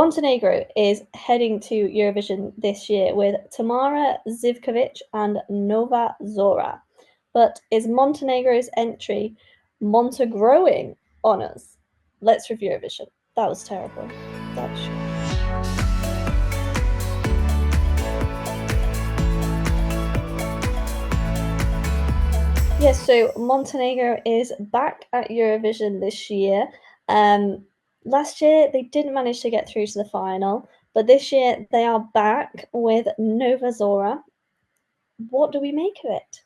Montenegro is heading to Eurovision this year with Tamara Živković and Nova Zora. But is Montenegro's entry Montegroing on us? Let's review Eurovision. That was terrible. That was shit. Yes, so Montenegro is back at Eurovision this year. Last year, they didn't manage to get through to the final, but this year they are back with Nova Zora. What do we make of it?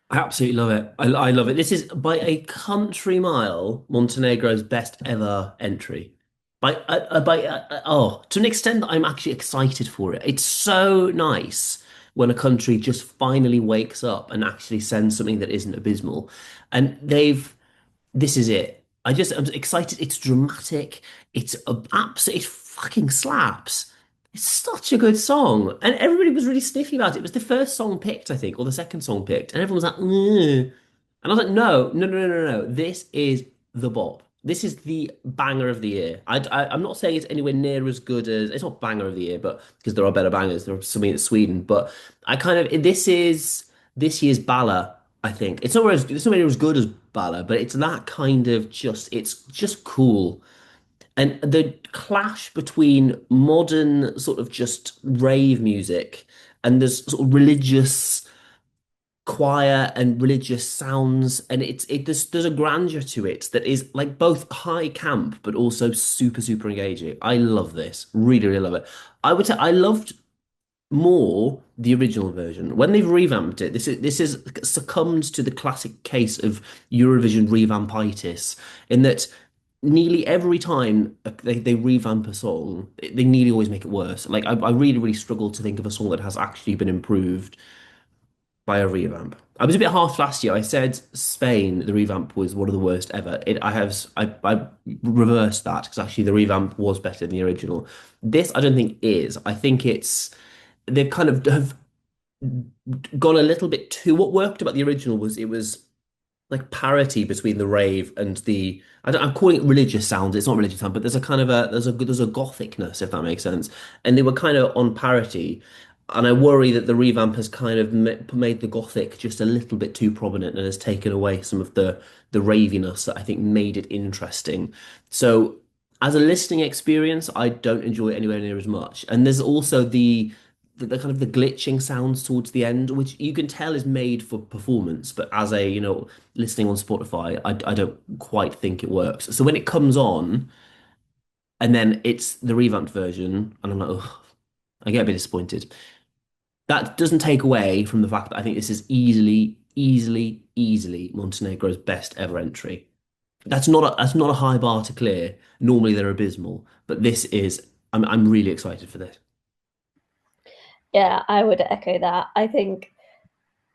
I absolutely love it. I love it. This is by a country mile Montenegro's best ever entry. To an extent that I'm actually excited for it. It's so nice when a country just finally wakes up and actually sends something that isn't abysmal. And this is it. I'm excited. It's dramatic. It fucking slaps. It's such a good song, and everybody was really sniffy about it. It was the first song picked, I think, or the second song picked, and everyone was like, "Ugh." And I was like, "No, no, no, no, no, no! This is the bop. This is the banger of the year." I'm not saying it's anywhere near as good as it's not banger of the year, but because there are better bangers, there are something in Sweden. But this is this year's Balla. I think it's nowhere as good as Balla, but it's that kind of it's just cool. And the clash between modern sort of just rave music and there's sort of religious choir and religious sounds, and there's a grandeur to it that is like both high camp but also super super engaging. I love this, really really love it. I would say I loved more the original version. When they've revamped it, this is succumbed to the classic case of Eurovision revampitis, in that nearly every time they revamp a song, they nearly always make it worse. Like I really, really struggle to think of a song that has actually been improved by a revamp. I was a bit harsh last year. I said Spain, the revamp was one of the worst ever. I reversed that because actually the revamp was better than the original. This I don't think is. I think they've kind of have gone a little bit too. What worked about the original was it was like parity between the rave and I'm calling it religious sounds. It's not religious sound, but there's a kind of there's a gothicness, if that makes sense. And they were kind of on parity. And I worry that the revamp has kind of made the gothic just a little bit too prominent and has taken away some of the raviness that I think made it interesting. So as a listening experience, I don't enjoy it anywhere near as much. And there's also the kind of the glitching sounds towards the end, which you can tell is made for performance, but as a, listening on Spotify, I don't quite think it works. So when it comes on and then it's the revamped version, and I'm like, oh, I get a bit disappointed. That doesn't take away from the fact that I think this is easily, easily, easily Montenegro's best ever entry. That's not a high bar to clear. Normally they're abysmal, but this is I'm really excited for this. Yeah, I would echo that. I think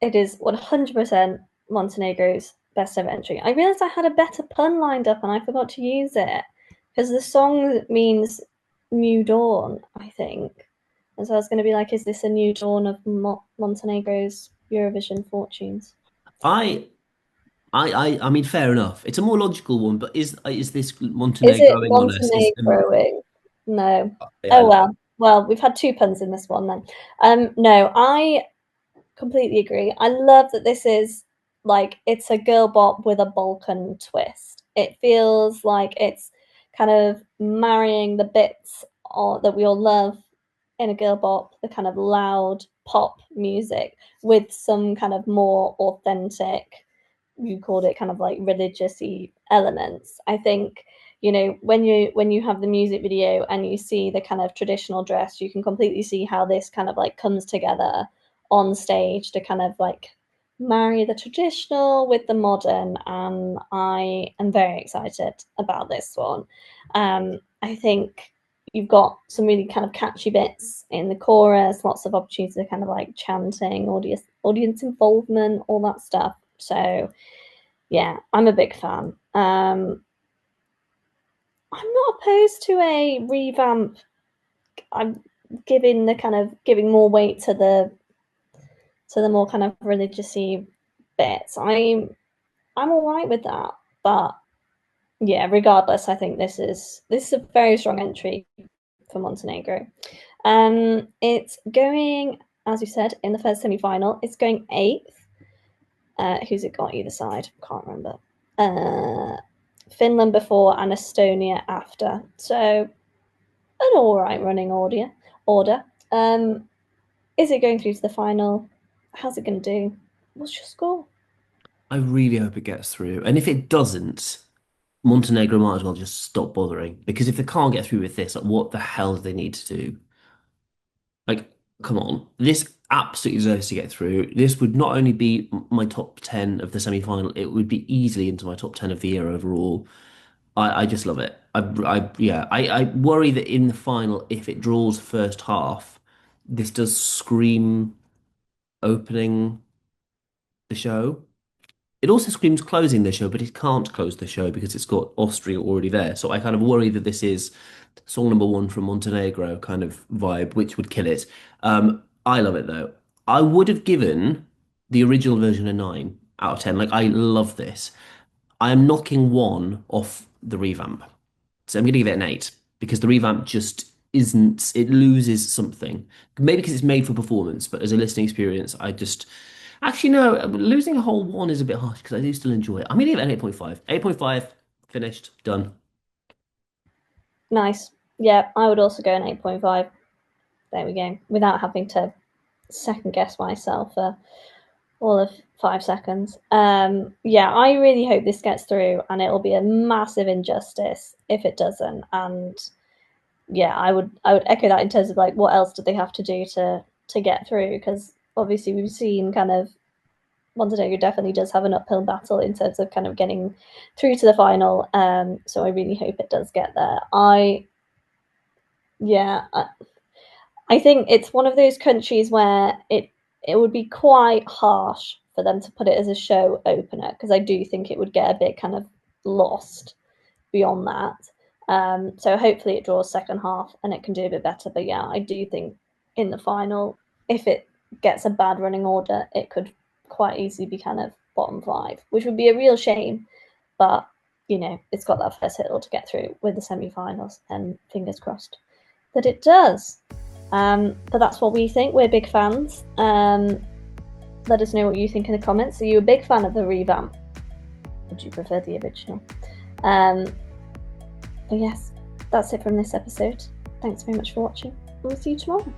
it is 100% Montenegro's best ever entry. I realized I had a better pun lined up and I forgot to use it because the song means new dawn, I think. And so I was going to be like, is this a new dawn of Montenegro's Eurovision fortunes? I I mean, fair enough. It's a more logical one, but is this Is it Montenegroing on us? Montenegroing? No. Yeah, Oh well. Well, we've had two puns in this one then. No, I completely agree. I love that this is like it's a girl bop with a Balkan twist. It feels like it's kind of marrying the bits that we all love in a girl bop, the kind of loud pop music with some kind of more authentic, you called it kind of like religious-y elements. I think when you have the music video and you see the kind of traditional dress, you can completely see how this kind of like comes together on stage to kind of like marry the traditional with the modern, and I am very excited about this one. I think you've got some really kind of catchy bits in the chorus, lots of opportunities to kind of like chanting, audience involvement, all that stuff. So yeah, I'm a big fan. I'm not opposed to a revamp. I'm giving more weight to the more kind of religious-y bits. I'm all right with that, but Yeah, regardless, I think this is a very strong entry for Montenegro. It's going, as we said, in the first semi-final. It's going 8th. Who's it got either side? Can't remember. Finland before and Estonia after. So an all right running order. Is it going through to the final? How's it going to do? What's your score? I really hope it gets through. And if it doesn't, Montenegro might as well just stop bothering. Because if they can't get through with this, like, what the hell do they need to do? Like, come on. This absolutely deserves to get through. This would not only be my top 10 of the semi-final, it would be easily into my top 10 of the year overall. I just love it. I worry that in the final, if it draws first half, this does scream opening the show. It also screams closing the show, but it can't close the show because it's got Austria already there. So I kind of worry that this is song number one from Montenegro kind of vibe, which would kill it. I love it though. I would have given the original version a 9 out of 10. Like, I love this. I am knocking one off the revamp. So I'm going to give it an 8 because the revamp just isn't, it loses something. Maybe because it's made for performance, but as a listening experience, I just, actually, no, losing a whole one is a bit harsh because I do still enjoy it. I'm going to give it an 8.5. 8.5, finished, done. Nice. Yeah, I would also go an 8.5. There we go. Without having to second guess myself for all of 5 seconds. Yeah, I really hope this gets through, and it'll be a massive injustice if it doesn't. And yeah, I would echo that in terms of like what else do they have to do to get through? Because obviously we've seen kind of Montenegro definitely does have an uphill battle in terms of kind of getting through to the final. So I really hope it does get there. Yeah, I think it's one of those countries where it would be quite harsh for them to put it as a show opener, because I do think it would get a bit kind of lost beyond that. So hopefully it draws second half and it can do a bit better. But yeah, I do think in the final, if it gets a bad running order, it could quite easily be kind of bottom 5, which would be a real shame. But you know, it's got that first hurdle to get through with the semi-finals, and fingers crossed that it does. But that's what we think. We're big fans. Let us know what you think in the comments. Are you a big fan of the revamp? Would you prefer the original? But yes, that's it from this episode. Thanks very much for watching. We'll see you tomorrow.